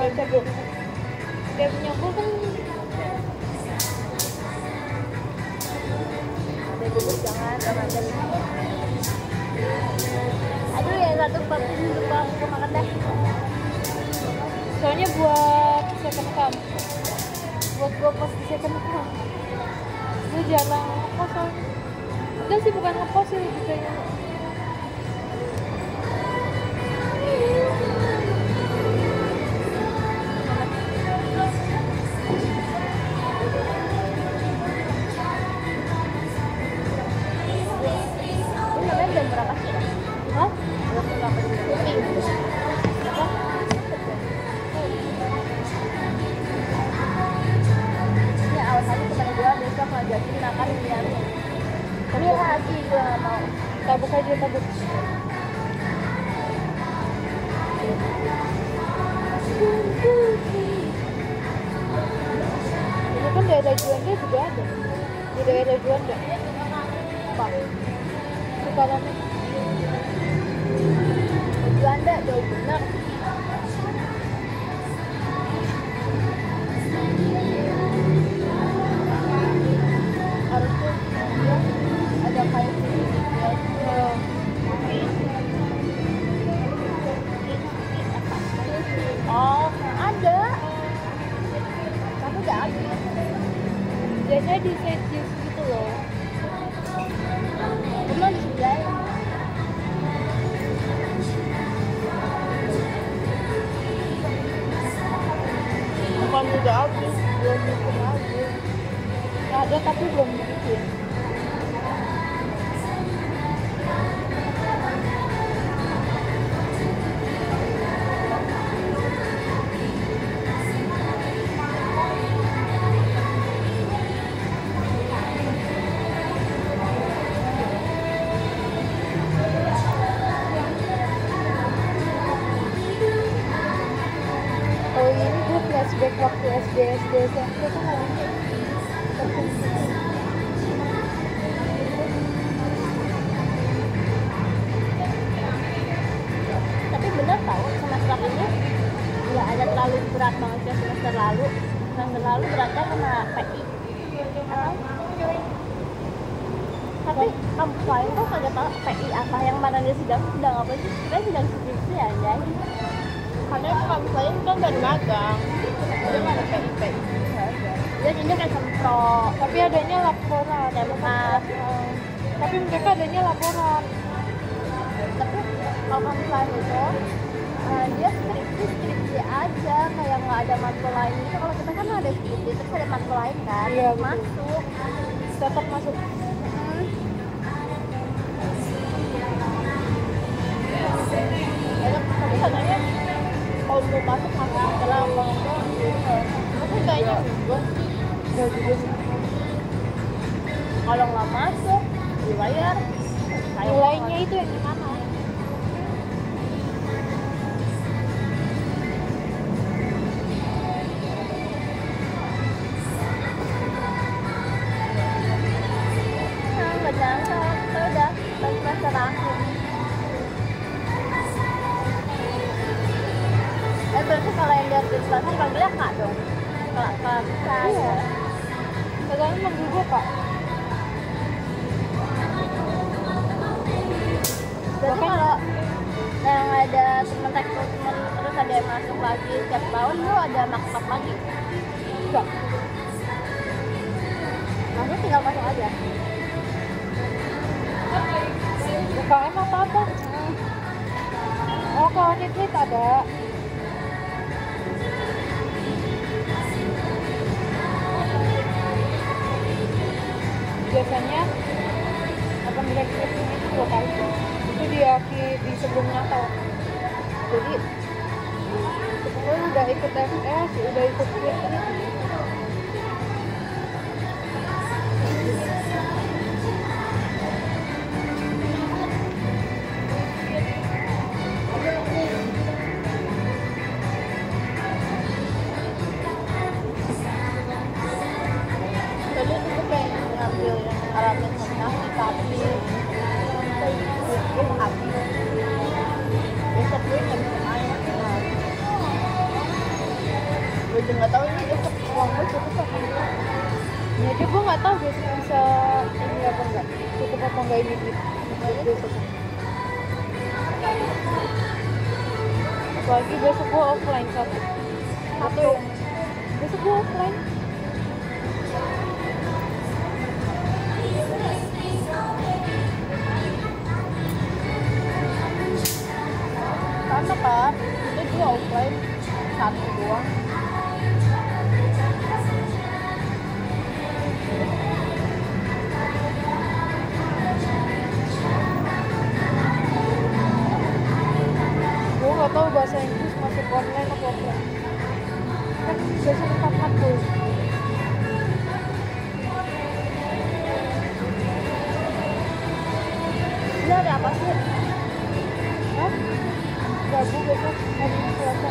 nggak bisa gue. Dia punya gue kan Ada bubuk jangan Ramadan. Aduh yang satu pakai lupa aku makan dah. soalnya buat second cam. Buat gue pas di second cam. Gue jarang ngepost soalnya. Enggak sih, bukan ngepost sih, lebih kayak Ini namanya jam berapa sih? hah? Jam berapa sih? Ini alasannya teman gue besok ngajakin makan yang ini lagi gue nggak mau. Tabuk aja, tabuk. Ini kan daerah Juanda juga ada. Di daerah Juanda. Apa? Sukarame. Juanda jauh bener. Harusnya dia ada kayak sedikit ya. Oh, ada. Tapi udah habis. Biasanya di side dish gitu loh. Cuma di sebelah. Bukan udah habis, belum bikin lagi. Ada tapi belum bikin. Oh ini gue flashback waktu SD SMP kan ada. Tapi bener tau semester ini nggak ada terlalu berat banget ya semester lalu. Semester lalu beratnya kena PI. Tapi kampus lain tuh kagak tau PI apa yang mana dia sedang apa sih? Kita sedang skripsi ya, anjay. Karena kampus lain kan dari magang. Dia nggak ada PIP. Dia ini kan sempro. Tapi adanya laporan. Tempat. Tapi mereka adanya laporan. Tapi kalau kampus lain itu dia skripsi aja, kayak nggak ada matkul lain gitu. Kalau kita kan ada skripsi terus ada matkul lain kan, Iya, masuk. Tetap masuk. Tapi katanya kalau mau masuk setelah ngomong Tapi kayaknya enggak. Enggak juga sih. kalau nggak masuk dibayar. Nilainya itu yang gimana? Nggak nyangka, saya udah semester akhir. Berarti kalau yang dari administrasi panggilnya kak dong. Kak bisa. Iya. Kadang-kadang manggil gue Kak. Berarti kalau yang ada temen rekrutmen terus ada yang masuk lagi setiap tahun, lu ada maksud lagi? Enggak. Maksudnya tinggal masuk aja. UKM apa? Oh kalau Netflix ada. Biasanya apa direkrutnya itu 2 kali. Itu di sebelum Natal. Jadi pokoknya udah ikut FS, udah ikut quiz. Tadi aku pengen ngambil yang Arabian Nasi tapi habis. Besok gue nggak bisa main. gue juga nggak tahu ini besok uang gue cukup apa enggak. Ya aja gue nggak tahu besok bisa ini apa enggak, cukup apa enggak ini duit besok. Apalagi besok gue offline satu ya. Besok gue offline. Sama kan itu juga offline satu doang. Gue nggak tahu bahasa Inggris masuk online atau offline. Kan besok 4 matkul. Ini ada apa sih? Hah? Rabu besok hari ini Selasa.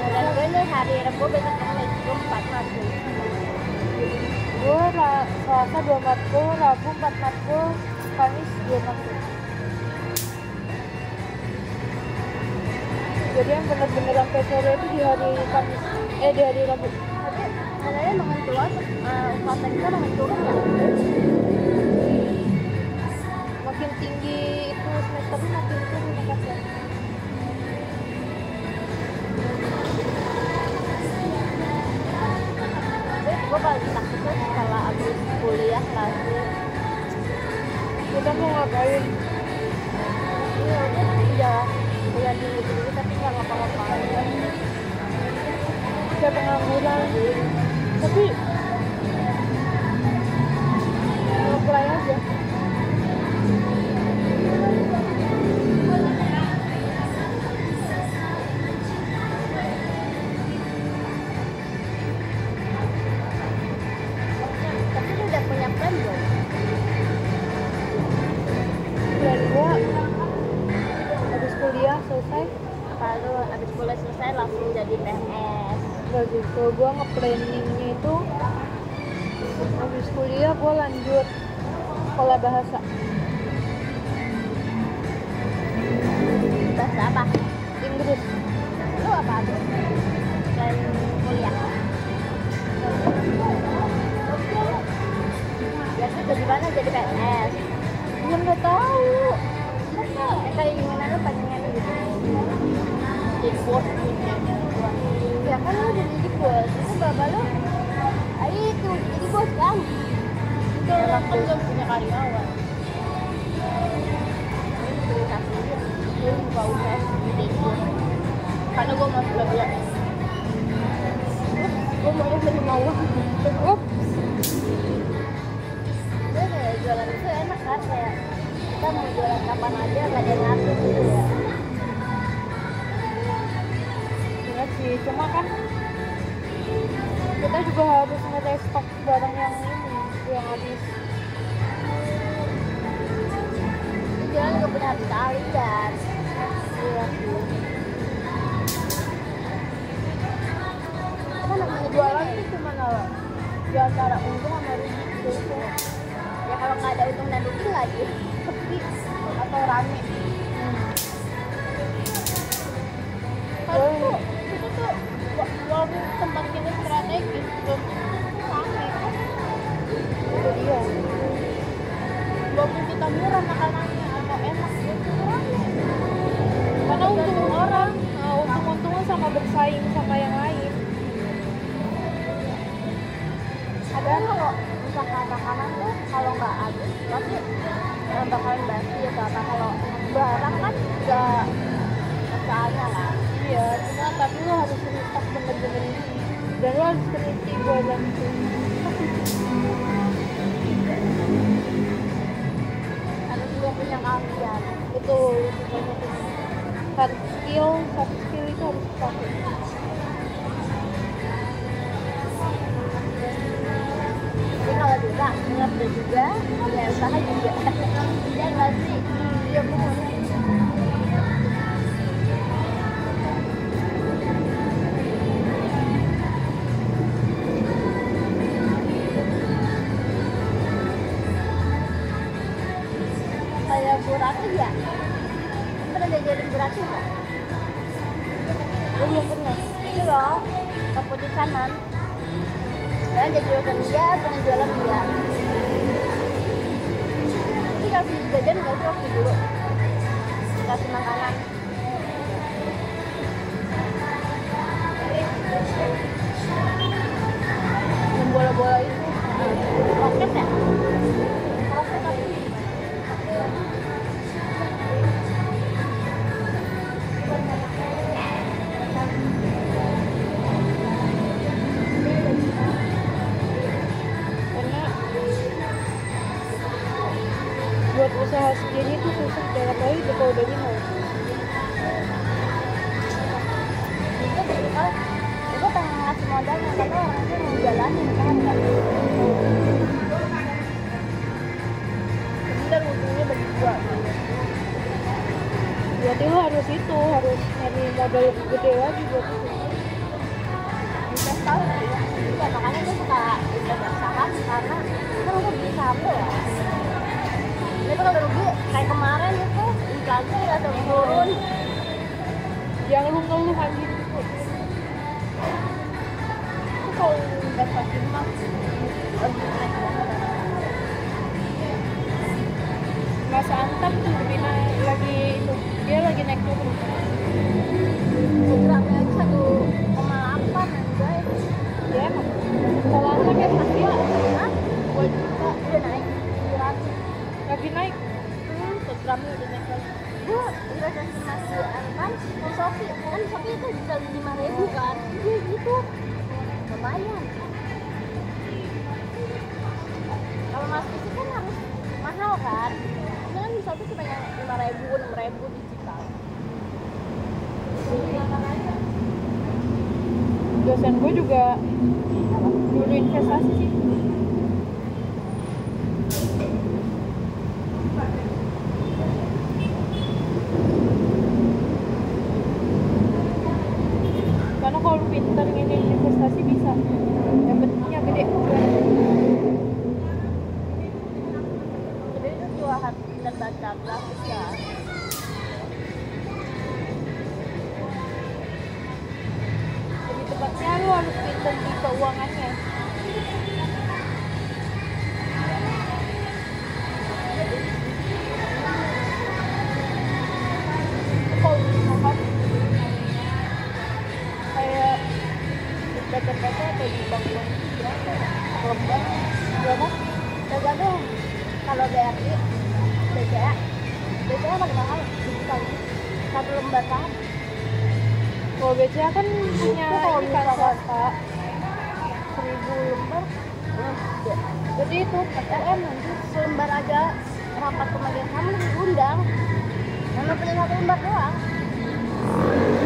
Dan gue nih hari Rabu besok Kamis gue 4 matkul. Gue Selasa 2 matkul, Rabu 4 matkul, Kamis 2 matkul. Jadi yang bener-bener sampai sore itu di hari Kamis, di hari Rabu. Tapi sebenarnya makin tua UKT kita makin turun ya. Makin tinggi itu semesternya makin turun makasih. Gue paling takut tuh kalau abis kuliah lagi. Kita mau ngapain? Iya udah bulan dulu tapi nggak ngapa-ngapain. Kita pengangguran. Tapi apply aja. Tapi lu udah punya plan belum? Dan gua habis kuliah selesai. Kalau abis kuliah selesai langsung jadi PNS. Gak gitu, gue nge-planningnya itu habis kuliah gue lanjut sekolah bahasa apa? Inggris. Lu apa tuh? Dan kuliah. Biasa jadi mana jadi PNS? Gue nggak tahu. Kayak gimana lu pengen gitu? Jadi bos gitu. Ya kan lu udah jadi bos, itu bapak lu itu jadi bos kan? Itu kan belum punya karyawan. Itu kasih dia buka usaha sendiri karena gue masih belajar. Gue mau jadi mawar. Dia kayak jualan itu enak kan, kayak kita mau jualan kapan aja gak ada yang ngatur gitu ya. Iya sih, cuma kan kita juga harus nge-restock barang yang habis. Jualan gak punya habis kali dan Iya sih. apa namanya jualan itu cuma di antara untung sama rugi gitu. Ya kalau nggak ada untung dan rugi lagi sepi atau rame. Kalau itu tuh warung tempat kita strategis belum rame kan? Itu dia. Walaupun kita murah makanannya atau enak gitu rame. Karena untung orang, untung-untungan sama bersaing sama yang lain. Padahal kalau misalkan makanan tuh kalau nggak habis pasti bakalan basi atau apa. Kalau barang kan nggak masalahnya lah. Iya, cuma tapi lo harus restock bener-bener ini. Dan lo harus teliti buat itu. Harus juga punya keahlian. Betul, banyak ini. Hard skill, soft skill itu harus dipakai. Jadi kalau bisa ngerti juga, ya usaha juga. Iya nggak sih? Iya benar. Kayak Bu Rati ya, pesanan. Dan jadi jualan dia, penjualan dia. Jadi kasih jajan nggak sih waktu dulu? Kasih makanan. Yang bola-bola itu roket ya? Roket apa? Karena buat usaha segini tuh susah, dan apalagi kalau udah nyewa. Itu pengen ngasih modalnya, tapi orangnya mau jalanin kan nggak? Jadi ujungnya berdua. Berarti lo harus nyari modal gede lagi buat itu. Investasi ya. Ya makanya gue suka investasi saham karena kan gue beli saham tuh ya. Itu kalau rugi kayak kemarin itu inflasi nggak turun. Yang lu ngeluh anjing itu. Itu kalau investasi mah lebih naik banget. Mas Antam tuh lagi itu, dia lagi naik turun. Programnya aja 1,8 anjay. Ya emang. Kalau Antam ya pasti ya. Hah? 2 juta udah naik 700. Lagi naik. Programnya udah naik lagi. Gue investasi masih Antam di Shopee. Kan Shopee itu bisa 5.000 kan. Iya gitu. Lumayan. Kalau mas fisik kan harus mahal kan. Ini kan di Shopee cuma yang 5.000, 6.000 digital. Dosen gue juga dulu investasi sih. Karena kalau lu pintar nginin investasi bisa, yang pentingnya gede. Jadi itu juga harus pintar baca grafis ya. Lebih tepatnya lu harus pintar di keuangannya. Kalau misalkan kayak di PT-PT atau di bank-bank berapa ya? Lembar berapa? Tergantung kalau BRI, BCA paling mahal digital. 1 lembar saham. Kalau BCA kan punya Itu kalau ini kan misalkan- swasta. 1.000 lembar. Jadi itu PTM nanti. Selembar aja rapat pemegang saham lu diundang. Karena punya 1 lembar doang.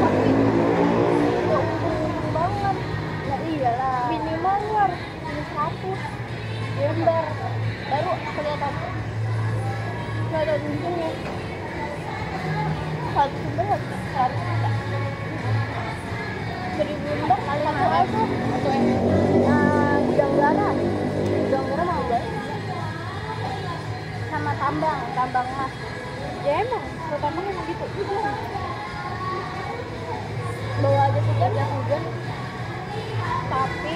Tapi ya untung banget. Ya iyalah. Minimal lu harus Punya 100 lembar baru kelihatan. nggak ada untungnya. 100 lembar harus juta. 1.000 lembar kali 1 itu. Gudang garam mau banget. Sama tambang emas. Ya emang, pertama emang gitu. Bawa aja setiap yang hujan. Tapi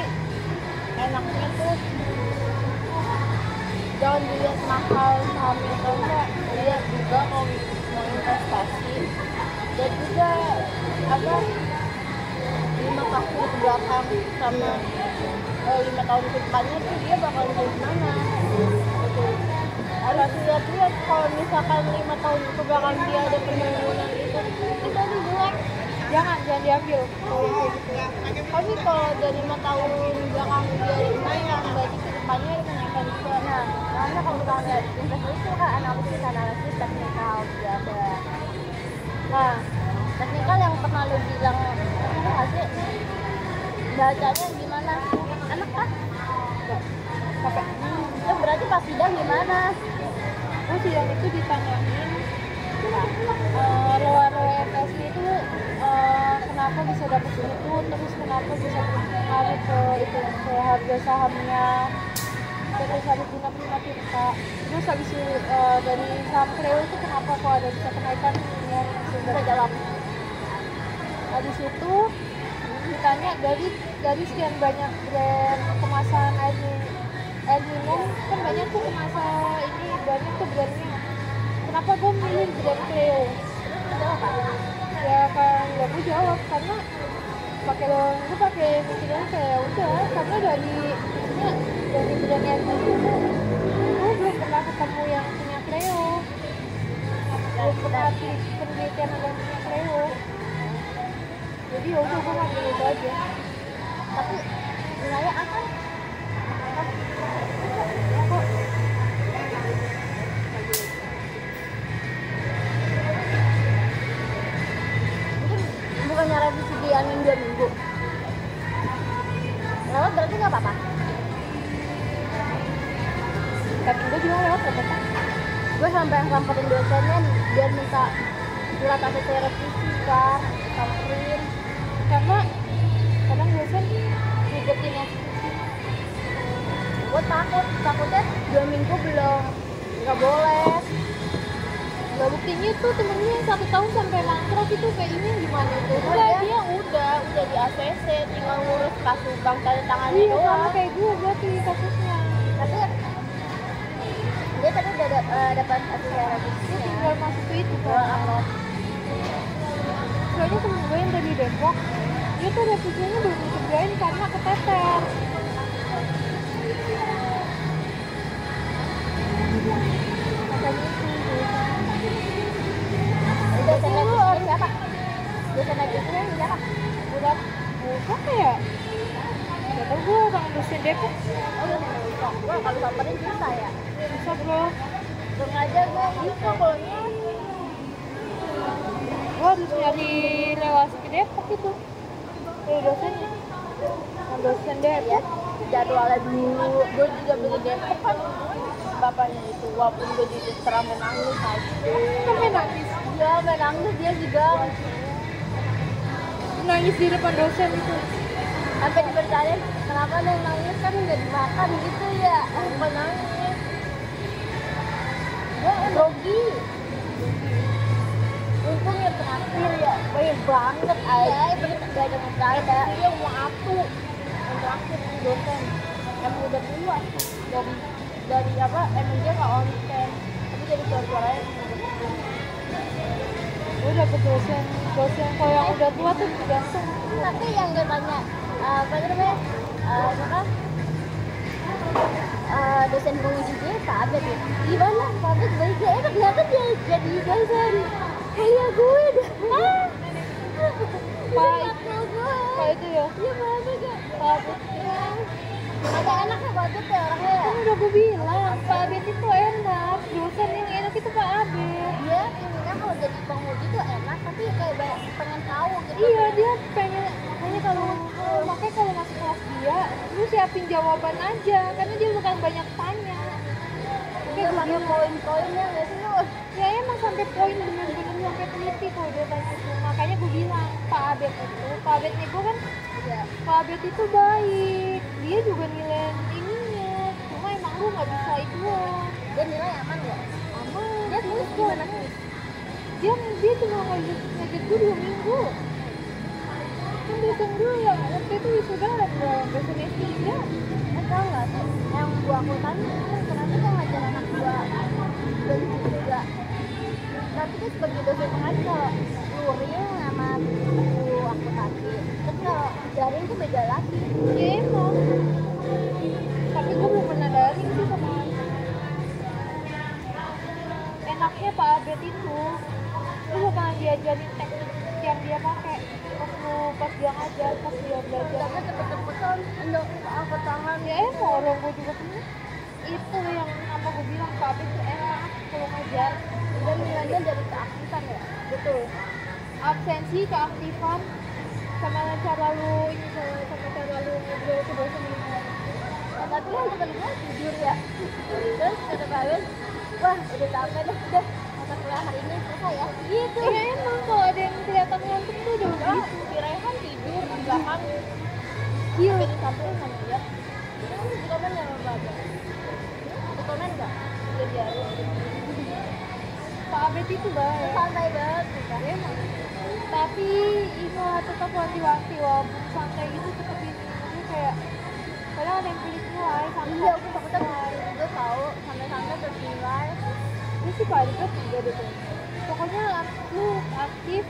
enaknya tuh jangan dilihat mahal sahamnya atau enggak, lihat juga kalau mau investasi dan juga apa 5 tahun ke belakang sama 5 tahun ke depannya tuh dia bakal jadi mana gitu. Harus lihat-lihat kalau misalkan 5 tahun ke belakang dia ada penurunan itu jadi jelek. Jangan diambil kalau yang kayak gitu. Tapi kalau dari 5 tahun belakang dia lumayan, berarti ke depannya ada kenaikan juga. Nah, karena kalau kita lihat investasi itu kan analisis teknikal juga ada. Nah, teknikal yang pernah lo bilang itu nggak sih? Bacanya gimana? Enak kan? Sampai Itu berarti pas sidang gimana? oh sidang itu ditanyain ROE FSI itu kenapa bisa dapat segitu, terus kenapa bisa pengaruh ke itu ke harga sahamnya, terus harus guna Tirta, terus habis itu dari saham Kreo itu kenapa kok ada bisa kenaikan yang Bisa jawab. habis itu tanya dari sekian banyak brand kemasan air minum kan banyak tuh kemasan ini banyak tuh brandnya. Kenapa gue milih brand Cleo? Ya kan nggak gue jawab karena gue pakai mikirnya kayak udah karena dari brand air minum gue belum pernah ketemu yang punya Cleo. Belum pernah penelitian ada yang punya Cleo. Jadi ya udah gue ngambil itu aja. Tapi nilainya apa? Mungkin bukannya revisi di angin 2 minggu. Lewat berarti nggak apa-apa. Tapi gue juga lewat apa-apa. Gue sampai samperin dosennya biar minta surat ACC revisi kan, samperin. Karena kadang dosen ngikutin instruksi. Gue takutnya 2 minggu belum nggak boleh. Gak buktinya tuh temennya yang 1 tahun sampai mangkrak itu kayak ini gimana tuh? Udah dia udah di ACC, tinggal ngurus kasus bank tanda tangannya Iya sama doang. kayak gue berarti kasusnya. Tapi dia tadi udah dapat ACC Dia revisinya. tinggal masuk ke itu Gue kan. upload. Soalnya temen gue yang dari Depok dia tuh revisinya belum dikerjain karena keteter. Makanya itu Dosen revisinya siapa? Dosen revisinya siapa? udah siapa ya? Gak tau gue bang dosen Depok. Oh dosen Depok. Gue kalau samperin bisa ya. Ya bisa bro. Sengaja gue bisa kalau Gue harus nyari lewat ke Depok itu dari dosennya. Dosen ya Depok. jadwalnya dulu. Gue juga beli Depok kan. Bapaknya itu walaupun gue diterang menangis aja. Sampai nangis. Dia menangis dia juga. Nangis di depan dosen itu. Sampai dipercayain kenapa lo nangis kan nggak dimakan gitu ya. Bukan nangis. Gue grogi. Untung yang terakhir ya banyak banget aja. Gak ada bercanda. Dia mau aku. Yang terakhir di dosen. Emang udah duluan dari apa? Emang dia nggak on cam. Tapi dari suara-suaranya Gue dapet dosen kalau yang udah tua tuh gantung. tapi yang gue tanya apa namanya siapa dosen penguji dia Pak Abed ya gimana Pak Abed baik dia ternyata dia jadi dosen kuliah gue deh Pak gue itu ya. iya Pak Abed ya Pak Abed. ada enaknya Pak Abed ya orangnya ya Kan udah gue bilang Pak Abed itu enak. Dosen yang enak itu Pak Abed. dia ininya kalau jadi penguji tuh enak tapi kayak banyak pengen tahu gitu Iya dia pengen makanya makanya kalau masuk kelas dia lu siapin jawaban aja karena dia bukan banyak tanya. dia pakai poin-poinnya nggak sih lu Ya emang sampai poin bener-bener sampai teliti kalau dia tanya itu. Makanya gue bilang Pak Abed nih gue kan ya Pak Abed itu baik. Dia juga nilai ininya. Cuma emang lu nggak bisa itu doang. dia nilai aman ya Aman. dia tulis gimana sih Dia cuma ngajet gue 2 minggu. Kan dosen gue yang waktu itu wisuda dosen S3. tau nggak sih yang gua akuntan kan ternyata tuh ngajar anak gua dan juga tapi dia sebagai dosen pengajar kalau luring sama buku akuntansi terus kalau daring tuh beda lagi Ya emang. Tapi gue belum pernah daring sih sama enaknya Pak Abed itu lu bakalan diajarin teknik yang dia pakai pas dia ngajar, pas dia belajar. tapi cepet-cepetan untuk angkat tangan Ya emang orang gue juga punya itu yang apa gue bilang Pak Abed itu enak kalau ngajar. dan nilainya dari keaktifan ya Betul. Absensi, keaktifan, sama cara lu ini sama cara lu ngobrol ke dosen ini. tapi kan temen gua tidur ya terus kata Pak Ben wah udah capek deh udah mata kuliah hari ini selesai ya gitu Ya emang kalau ada yang kelihatan ngantuk tuh udah wah begitu. si Rehan tidur di belakang Iya. sampai disamperin sama dia itu kan di komen ya sama Pak Ben di komen nggak dia biarin Pak Abed itu baik. santai banget kita Ya emang. tapi ingat tetap hati-hati walaupun santai gitu tetap ini maksudnya kayak kadang ada yang pilih nilai sampai Iya, aku takutnya juga tahu sampai-sampai bernilai. ini sih paling juga juga deh tuh. Pokoknya lu aktif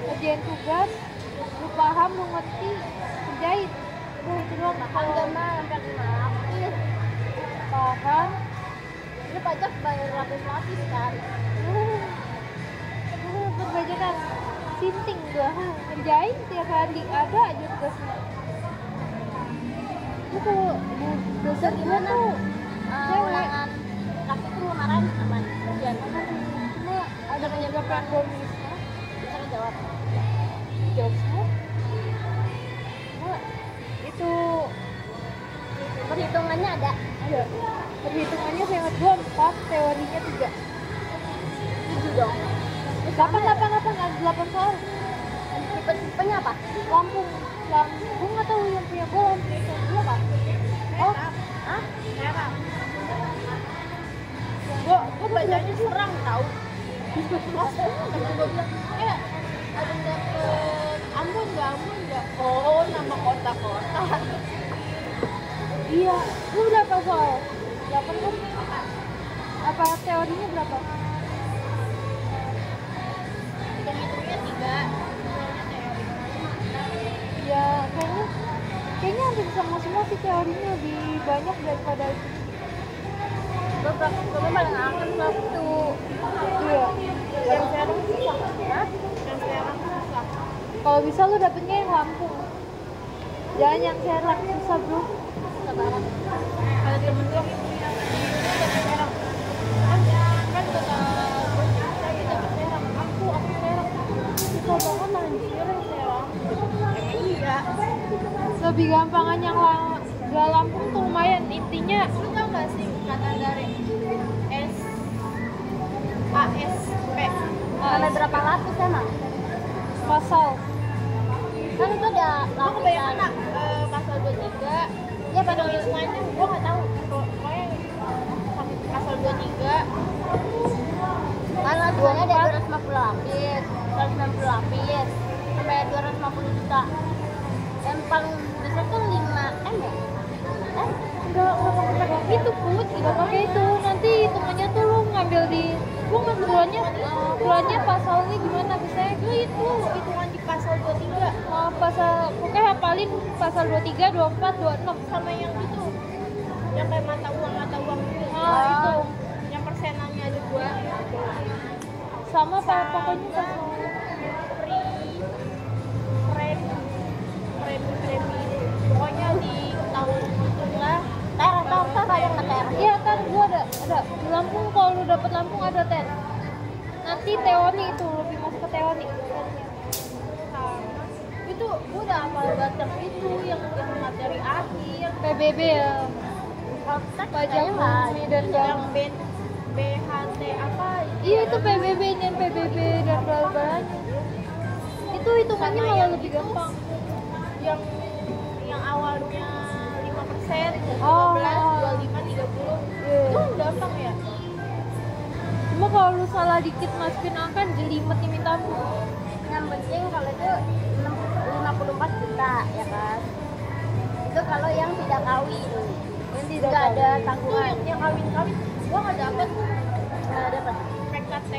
kerjain tugas lu paham lu ngerti kerjain udah itu doang. Makan gambar sampai 5 aktif. Paham Lu pajak bayar lapis-lapis kan? perbajakan sinting gua ngerjain tiap hari ada aja tugasnya. Lu kalau dosen gua Gimana? tuh cewek Ulangan laki tuh kemarin aman. Ujian. cuma ada beberapa yang belum bisa Bisa dijawab. jawab semua. Cuma itu Perhitungannya ada. perhitungannya saya ingat gua 4 teorinya 3 7 dong. 8 ada 8 soal. Tipe-tipenya apa? Lampung gua nggak tahu yang punya gua Lampung gua apa oh Hah? Merah. gua Bacanya serang tahu. Gue bilang, ada yang dapet Ambon nggak? Oh, nama kota-kota. iya lu berapa soal 8 kan apa teorinya berapa Hitung-hitungnya 3. ya kayaknya hampir sama semua sih teorinya lebih banyak daripada itu. Gue paling angkat waktu Iya yang sekarang susah. Hah? Yang sekarang susah. kalau bisa lu dapetnya yang Lampung jangan yang Serang susah bro. Susah banget. Ada temen gue yang dapet Serang. Kan kata gue saya dapet Serang. Aku Serang. Susah banget anjir Serang. Emang iya. Lebih gampangan yang gak Lampung tuh lumayan intinya. Lu tau gak sih kata dari S A S P sampai berapa lapis emang? Pasal Kan itu ada lapisan pasal 23. Ya pada hitungannya gua nggak tahu. Pokoknya sampai pasal 23 kan lapisannya ada 250 lapis, 190 lapis sampai 250 juta. Dan paling besar tuh 5 M ya? enggak pakai itu put nggak pakai itu nanti hitungannya tuh lu ngambil di lu keluarnya pasalnya gimana biasanya Itu hitungan di pasal 23 pasal pokoknya hafalin pasal 23, 24, 26 sama yang itu yang kayak mata uang gitu. itu Yang persenannya ada 2 sama pokoknya pasal premi pokoknya di tahun itulah ter yang ngeter. iya kan gua ada di Lampung kalau lu dapet Lampung ada ten nanti teori itu lebih masuk ke teori Itu gua udah hafal baca itu yang materi akhir. PBB ya Pajak bumi dan yang bangun. BHT apa? Iya itu PBB nya PBB dan perubahan itu hitungannya malah lebih gampang Yang awalnya 5%, 15, Oh. 25, 30. Iya. Itu gampang ya? cuma kalau lu salah dikit masukin angka jelimet nih minta ampun. Yang penting kalau itu 54 juta ya kan? Itu kalau yang tidak kawin. Yang tidak Nggak ada kawin. tanggungan. Yang kawin gua nggak dapet. Nggak dapet. PKT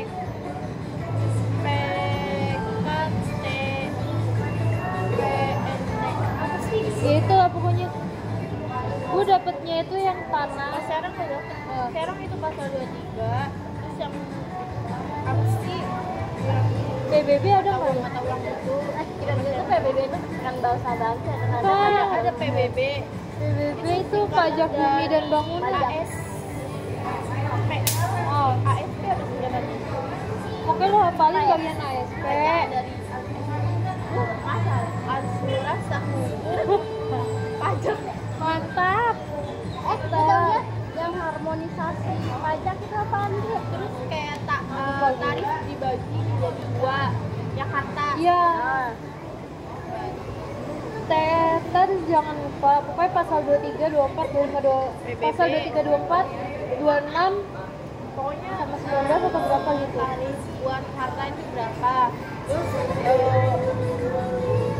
BNT apa sih? Ya itu lah pokoknya gue dapetnya itu yang tanah Sekarang nggak dapet. Sekarang itu pasal 23. Terus yang apa sih? Yang PBB ada nggak ya? mata uang itu. Kira-kira itu PBB itu bukan bahasa Ah. ada PBB. PBB itu pajak bumi dan bangunan. ASP. Oh, ASP apa sih namanya? pokoknya lu hafalin bagian ASP. Pajak dari pasal ansuran pajak. Mantap. Kita yang harmonisasi pajak itu apaan sih? Terus kayak tarif dibagi menjadi 2 Jakarta. Iya. Nah, Teter jangan lupa pokoknya pasal 23, 24, 25, pasal 23, 24, 26 pokoknya pokoknya sama 19 atau berapa gitu. tarif buat harta itu berapa, terus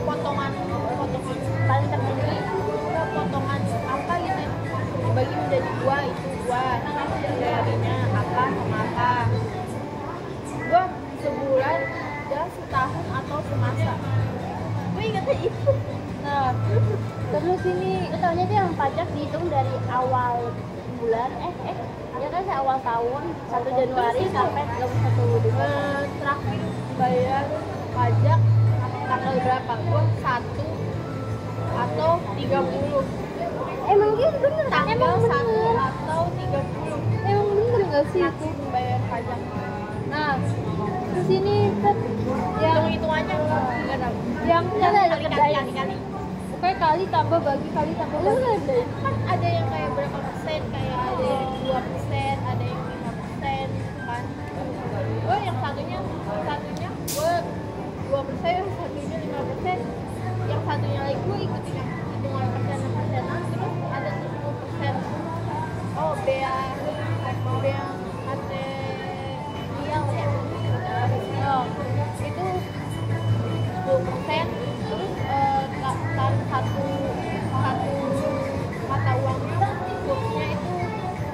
potongan Paling tertinggi potongan apa gitu dibagi menjadi dua, itu dua jadinya apa sama apa. Gue sebulan dan setahun atau semasa, gue ingetnya itu. Nah, terus ini tahunya itu yang pajak dihitung dari awal bulan ya kan saya awal tahun 1 Januari sampai 31 Desember. Terakhir bayar pajak tanggal berapa? Gue 1 atau 30. Emang gitu bener? Tanggal Emang 1 bener? atau 30. Emang bener nggak sih itu? Bayar pajak. Nah, terus ini kan yang Hitung-hitungannya enggak tahu. yang Kali. pokoknya kali tambah bagi kali tambah bagi. Kan ada yang kayak berapa persen, kayak ada yang 2%, ada yang 5% kan. Gue yang satunya gue 2%, yang satunya 5%, yang satunya lagi gue ikutin yang hitungan persenan, terus ada 10%. Oh, bea ATMial ya. Oh, itu 10%, terus satu mata uangnya kursnya itu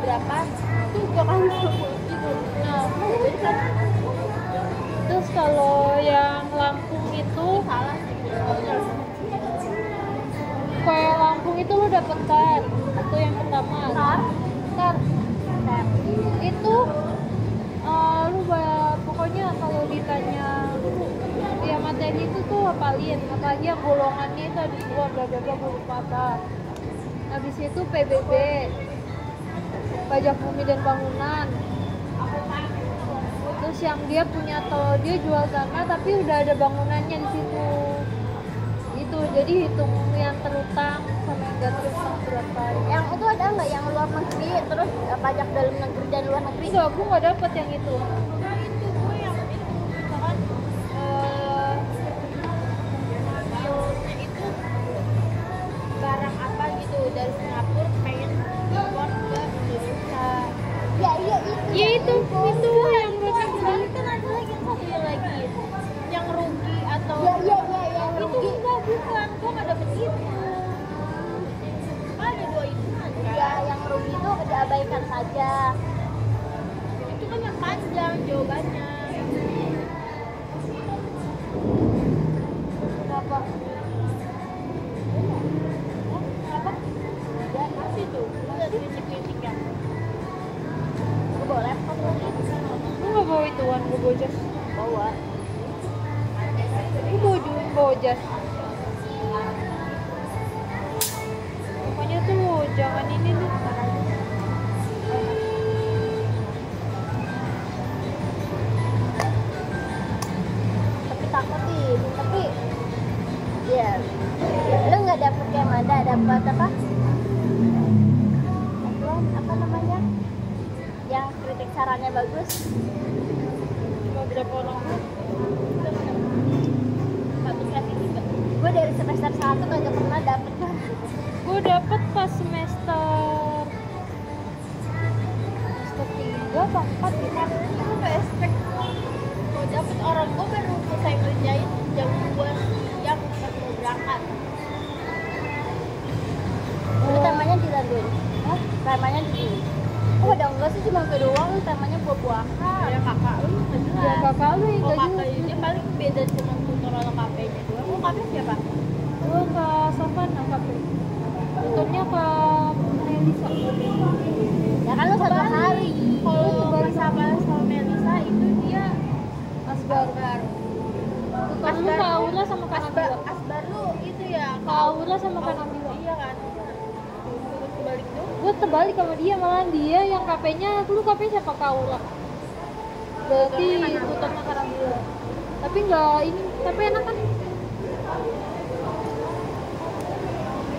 berapa, itu gue kasih 10 gitu. Nah, jadi kan Terus kalau yang Lampung itu salah sih. kayak Lampung itu lu dapet tar atau yang pertama tar itu lu pokoknya kalau ditanya ya materi itu tuh apalagi yang golongannya itu ada dua bla bla bla gue lupa apa. Habis itu PBB, pajak bumi dan bangunan. Terus yang dia punya dia jual tanah tapi udah ada bangunannya di situ. Itu jadi hitung yang terutang sama yang gak terutang berapa. Yang itu ada nggak yang luar negeri terus pajak dalam negeri dan luar negeri? Enggak, aku nggak dapet yang itu. Nah, itu gue yang itu misalkan dealnya itu barang apa gitu dari Singapura pengen import ke Indonesia. Ya iya itu. Ya itu yang Tapi kan ada lagi yang satu lagi yang rugi atau Ya yang itu rugi. enggak, bukan, gue nggak dapet itu. Ada dua itu aja. Ya yang rugi itu diabaikan saja. Itu kan yang panjang jawabannya. Kenapa? Apa? Ya masih tuh. Lihat kritik-kritiknya. Gue bawa laptop lagi. Lu nggak bawa ituan, gue bawa jas. Bawa. Gue bawa jas. Pokoknya tuh jangan ini nih. Tapi takut sih. Tapi ya lu nggak dapet kayak Mada, dapet apa? Apa namanya? Yang kritik sarannya bagus. Cuma berapa orang? Satu sesi juga. Gue dari semester 1 kagak pernah dapet. Gue dapet pas semester 3 atau 4 gitu. Gue gak expect mau dapet, orang gue baru selesai ngerjain jam 2 siang pas mau berangkat. Itu temanya dilaguin. Hah? Temanya di. Oh udah enggak sih, cuma gue doang temanya buah-buahan. Ya kakak lu nggak jelas. Ya kakak lu yang Oh, gak kakak jelas. ini paling beda cuma tutorial KP-nya doang. Oh, KP siapa? Gue ke Savana kafe. Tuturnya ke Melisa. Ya kan lu satu hari. Kalau bersama sama Melisa itu dia Asbar. Tutor lu ke Aura sama Kanabila. Asbar lu itu ya. Ke Aura sama Kanabila. Iya kan. Kebalik tuh. Gue terbalik sama dia, malah dia yang KP-nya, lu KP siapa? Ke Aura. Berarti tutornya Kanabila. Tapi nggak ini, tapi enak kan?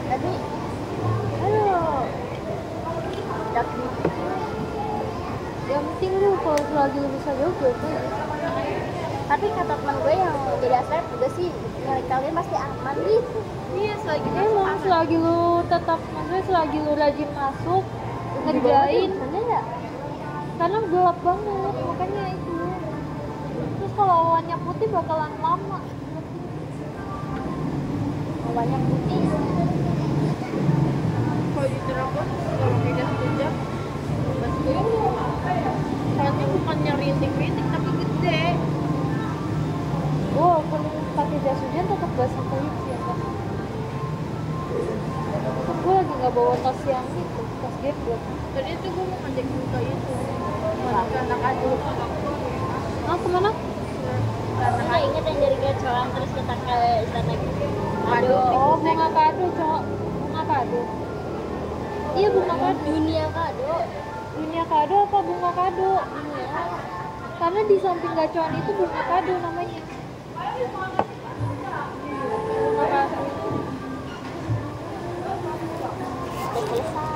Tapi aduh. Tapi Yang penting lu kalau selagi lu bisa jawab aja. tapi kata teman gue yang jadi aspek juga sih nilai kalian pasti aman gitu. Iya, selagi Emang selagi lu tetap, maksudnya selagi lu rajin masuk, ngerjain, Bener nggak? karena gelap banget makanya itu. Terus kalau awannya putih bakalan lama. banyak putih. Kalau di Cirebon kalau beda sejam pas gue soalnya bukannya rintik-rintik tapi gede. Oh, kalau pakai jas hujan tetap basah kulit sih ya kan. Gue lagi nggak bawa tas yang itu, tas gembel. Tadi tuh gue mau ngajak juga itu ke anak adul. Ah, kemana? Aku nggak inget yang dari kecoan terus kita ke sana gitu. Aduh, Oh, bunga kado, cowok. Bunga kado. Iya, bunga kado. Dunia kado. Dunia kado apa bunga kado? Dunia. Karena di samping gacoan itu bunga kado namanya. Bunga kado. Udah selesai.